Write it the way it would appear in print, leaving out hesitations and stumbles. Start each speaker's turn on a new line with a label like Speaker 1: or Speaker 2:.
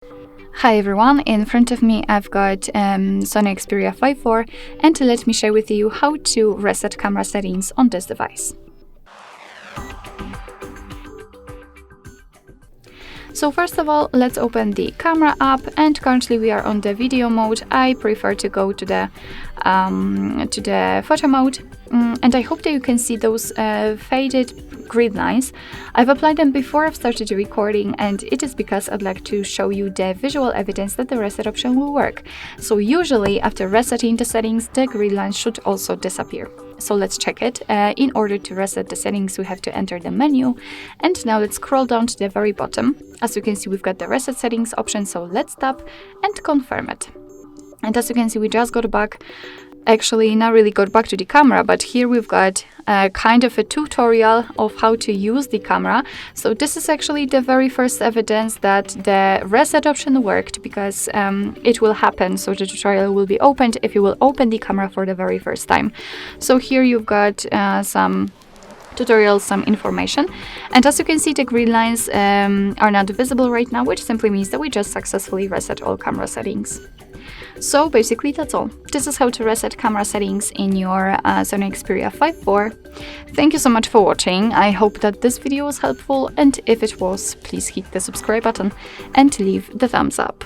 Speaker 1: Hi everyone, in front of me I've got Sony Xperia 5.4 and let me share with you how to reset camera settings on this device. So first of all, let's open the camera app, and currently we are on the video mode. I prefer to go to the photo mode, and I hope that you can see those faded grid lines. I've applied them before I've started the recording, and it is because I'd like to show you the visual evidence that the reset option will work. So usually after resetting the settings, the grid lines should also disappear. So let's check it. In order to reset the settings, we have to enter the menu, and now let's scroll down to the very bottom. As you can see, we've got the reset settings option, so let's tap and confirm it. And as you can see, we just got back. Actually, not really got back to the camera, but here we've got kind of a tutorial of how to use the camera. So this is actually the very first evidence that the reset option worked, because it will happen. So the tutorial will be opened if you will open the camera for the very first time. So here you've got some tutorials, some information, and as you can see, the green lines are not visible right now, which simply means that we just successfully reset all camera settings. So basically that's all. This is how to reset camera settings in your Sony Xperia 5.4. Thank you so much for watching. I hope that this video was helpful, and if it was, please hit the subscribe button and leave the thumbs up.